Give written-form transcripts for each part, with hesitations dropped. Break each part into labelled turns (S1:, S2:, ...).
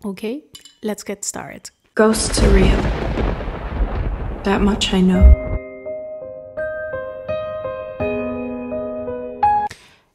S1: Okay, let's get started.
S2: Ghosts are real. That much I know.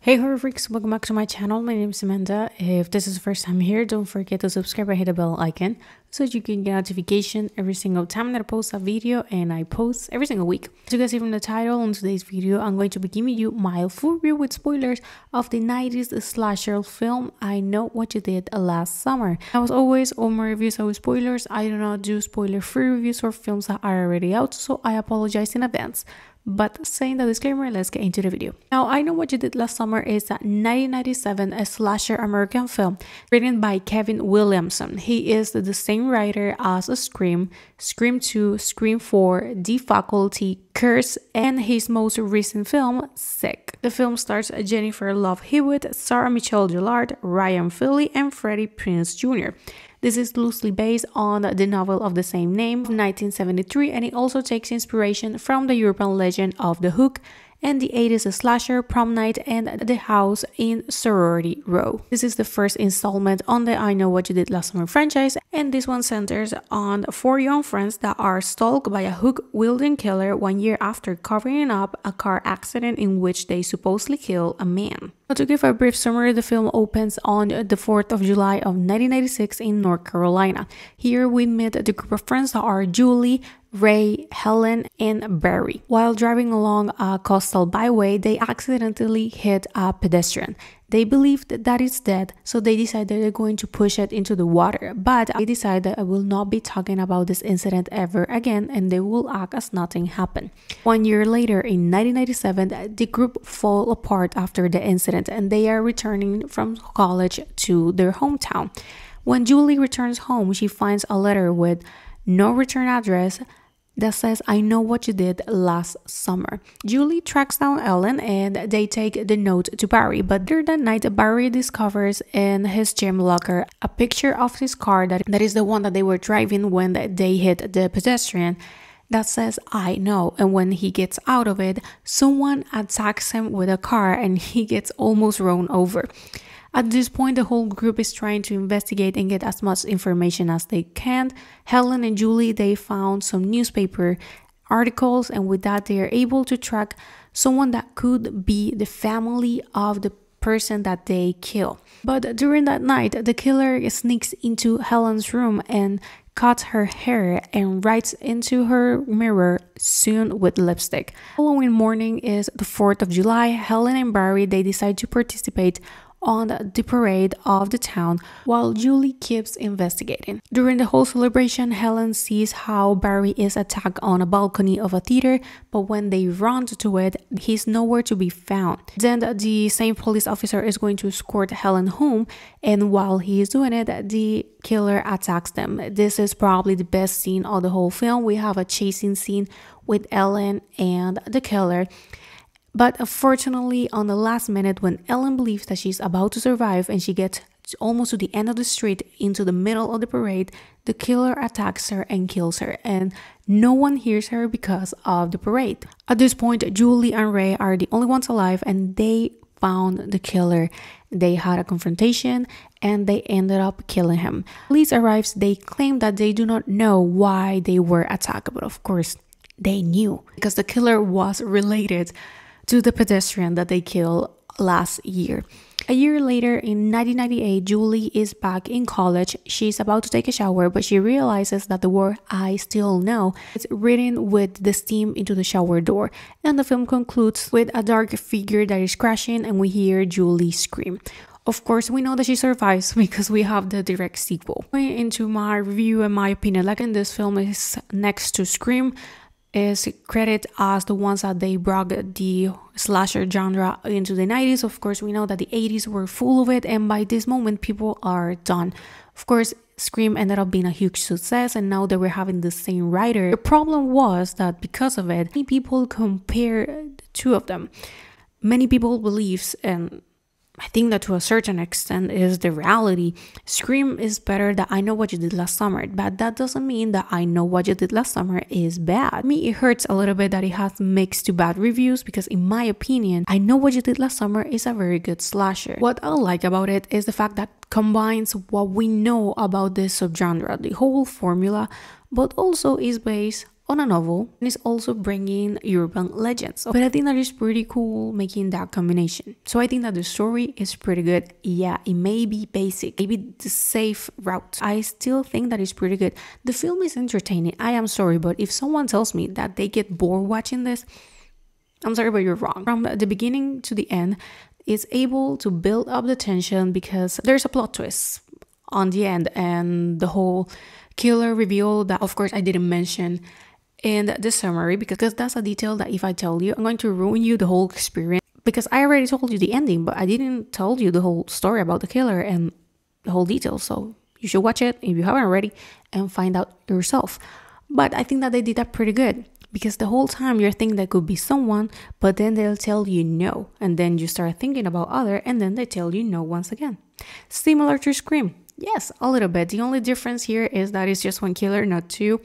S1: Hey horror freaks, welcome back to my channel. My name is Amanda. If this is the first time here, don't forget to subscribe and hit the bell icon so you can get notification every single time that I post a video, and I post every single week. As you guys see from the title, in today's video I'm going to be giving you my full review with spoilers of the 90s slasher film I Know What You Did Last Summer. As always, all my reviews are with spoilers. I do not do spoiler-free reviews for films that are already out, so I apologize in advance. But saying the disclaimer, let's get into the video. Now, I Know What You Did Last Summer is a 1997 slasher American film written by Kevin Williamson. He is the same writer as Scream, Scream 2, Scream 4, The Faculty, Curse, and his most recent film, Sick. The film stars Jennifer Love Hewitt, Sarah Michelle Gellar, Ryan Philly, and Freddie Prinze Jr. This is loosely based on the novel of the same name of 1973, and it also takes inspiration from the urban legend of The Hook and the 80s slasher Prom Night and The House in Sorority Row. This is the first installment on the I Know What You Did Last Summer franchise, and this one centers on 4 young friends that are stalked by a hook-wielding killer 1 year after covering up a car accident in which they supposedly kill a man. Now, to give a brief summary, the film opens on the 4th of July of 1996 in North Carolina. Here we meet the group of friends that are Julie, Ray, Helen, and Barry. While driving along a coastal byway, they accidentally hit a pedestrian. They believe that it's dead, so they decide that they're going to push it into the water. But they decide that I will not be talking about this incident ever again, and they will act as nothing happened. 1 year later, in 1997, the group fall apart after the incident, and they are returning from college to their hometown. When Julie returns home, she finds a letter with no return address that says, "I know what you did last summer." Julie tracks down Ellen and they take the note to Barry, but later that night Barry discovers in his gym locker a picture of his car that is the one that they were driving when they hit the pedestrian that says, "I know," and when he gets out of it, someone attacks him with a car and he gets almost run over. At this point, the whole group is trying to investigate and get as much information as they can. Helen and Julie, they found some newspaper articles, and with that they are able to track someone that could be the family of the person that they kill. But during that night, the killer sneaks into Helen's room and cuts her hair and writes into her mirror "soon" with lipstick. The following morning is the 4th of July. Helen and Barry, they decide to participate on the parade of the town while Julie keeps investigating. During the whole celebration, Helen sees how Barry is attacked on a balcony of a theater, but when they run to it, he's nowhere to be found. Then the same police officer is going to escort Helen home, and while he is doing it, the killer attacks them. This is probably the best scene of the whole film. We have a chasing scene with Ellen and the killer. But unfortunately, on the last minute, when Ellen believes that she's about to survive and she gets almost to the end of the street into the middle of the parade, the killer attacks her and kills her, and no one hears her because of the parade. At this point, Julie and Ray are the only ones alive, and they found the killer. They had a confrontation and they ended up killing him. Police arrives. They claim that they do not know why they were attacked, but of course they knew, because the killer was related to the pedestrian that they killed last year. A year later, in 1998, Julie is back in college. She's about to take a shower, but she realizes that the word "I still know" is written with the steam into the shower door. And the film concludes with a dark figure that is crashing, and we hear Julie scream. Of course, we know that she survives because we have the direct sequel. Going into my review and my opinion, like in this film is next to Scream, is credited as the ones that they brought the slasher genre into the 90s. Of course, we know that the 80s were full of it, and by this moment people are done. Of course, Scream ended up being a huge success, and now they were having the same writer. The problem was that because of it, many people compare two of them. Many people believes, and I think that to a certain extent is the reality. Scream is better than I Know What You Did Last Summer, but that doesn't mean that I Know What You Did Last Summer is bad. Me, it hurts a little bit that it has mixed to bad reviews because in my opinion, I Know What You Did Last Summer is a very good slasher. What I like about it is the fact that combines what we know about this subgenre, the whole formula, but also is based on a novel and is also bringing urban legends. But I think that is pretty cool making that combination. So I think that the story is pretty good. Yeah, it may be basic, maybe the safe route. I still think that it's pretty good. The film is entertaining. I am sorry, but if someone tells me that they get bored watching this, I'm sorry, but you're wrong. From the beginning to the end, it's able to build up the tension because there's a plot twist on the end and the whole killer reveal that, of course, I didn't mention in the summary because that's a detail that if I tell you, I'm going to ruin you the whole experience because I already told you the ending, but I didn't tell you the whole story about the killer and the whole details. So you should watch it if you haven't already and find out yourself. But I think that they did that pretty good because the whole time you're thinking that could be someone, but then they'll tell you no. And then you start thinking about other and then they tell you no once again. Similar to Scream. Yes, a little bit. The only difference here is that it's just one killer, not two.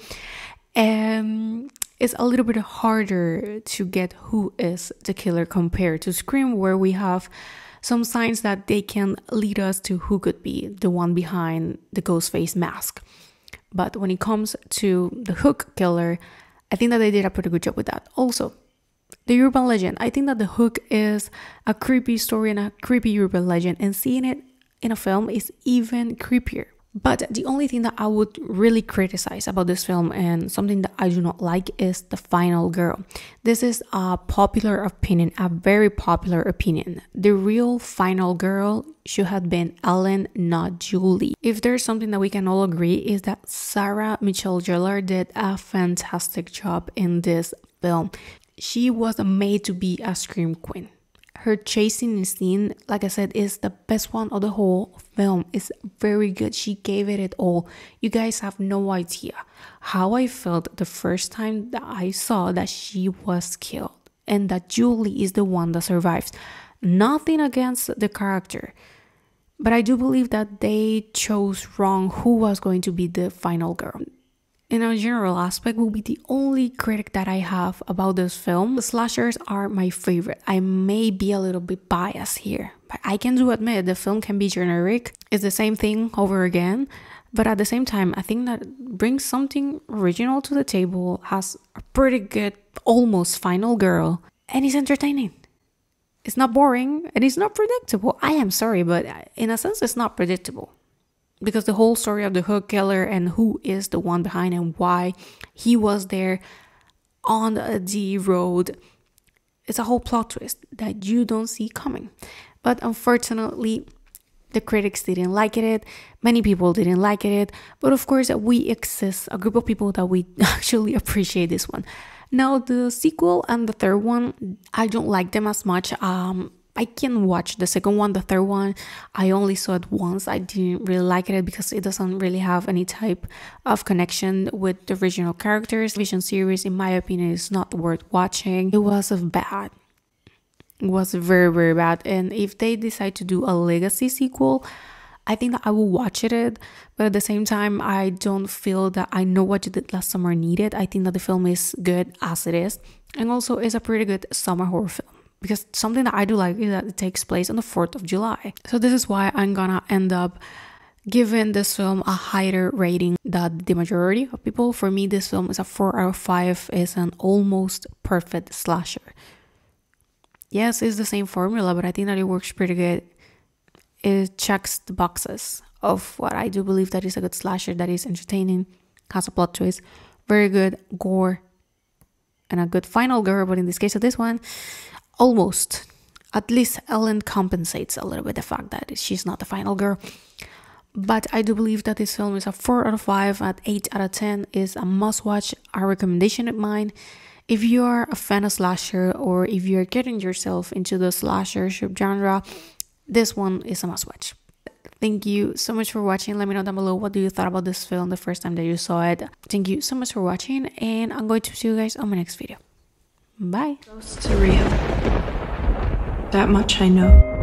S1: And it's a little bit harder to get who is the killer compared to Scream, where we have some signs that they can lead us to who could be the one behind the ghost face mask. But when it comes to the Hook killer, I think that they did a pretty good job with that. Also, the urban legend. I think that the Hook is a creepy story and a creepy urban legend, and seeing it in a film is even creepier. But the only thing that I would really criticize about this film and something that I do not like is the final girl. This is a popular opinion, a very popular opinion. The real final girl should have been Ellen, not Julie. If there's something that we can all agree is that Sarah Michelle Gellar did a fantastic job in this film. She was made to be a scream queen. Her chasing scene, like I said, is the best one of the whole film. It's very good. She gave it all. You guys have no idea how I felt the first time that I saw that she was killed and that Julie is the one that survives. Nothing against the character, but I do believe that they chose wrong who was going to be the final girl. In a general aspect, will be the only critic that I have about this film. The slashers are my favorite. I may be a little bit biased here, but I can do admit the film can be generic. It's the same thing over again, but at the same time, I think that brings something original to the table, has a pretty good, almost final girl, and is entertaining. It's not boring, and it's not predictable. I am sorry, but in a sense, it's not predictable. Because the whole story of the Hook killer and who is the one behind and why he was there on the road, it's a whole plot twist that you don't see coming. But unfortunately, the critics didn't like it. Many people didn't like it. But of course, we exist, a group of people that we actually appreciate this one. Now, the sequel and the third one, I don't like them as much. I can watch the second one. The third one, I only saw it once. I didn't really like it because it doesn't really have any type of connection with the original characters. The Vision series, in my opinion, is not worth watching. It was bad. It was very, very bad. And if they decide to do a legacy sequel, I think that I will watch it. But at the same time, I don't feel that I Know What You Did Last Summer needed. I think that the film is good as it is. And also, it's a pretty good summer horror film. Because something that I do like is that it takes place on the 4th of July. So this is why I'm gonna end up giving this film a higher rating than the majority of people. For me, this film is a 4 out of 5. It's an almost perfect slasher. Yes, it's the same formula, but I think that it works pretty good. It checks the boxes of what I do believe that is a good slasher, that is entertaining, has a plot twist, very good gore, and a good final girl. But in this case of this one, almost. At least Ellen compensates a little bit the fact that she's not the final girl. But I do believe that this film is a 4 out of 5. At 8 out of 10 is a must-watch, a recommendation of mine. If you are a fan of slasher or if you're getting yourself into the slasher subgenre, this one is a must-watch. Thank you so much for watching. Let me know down below what do you thought about this film the first time that you saw it. Thank you so much for watching, and I'm going to see you guys on my next video. Bye.
S2: Close to real. That much I know.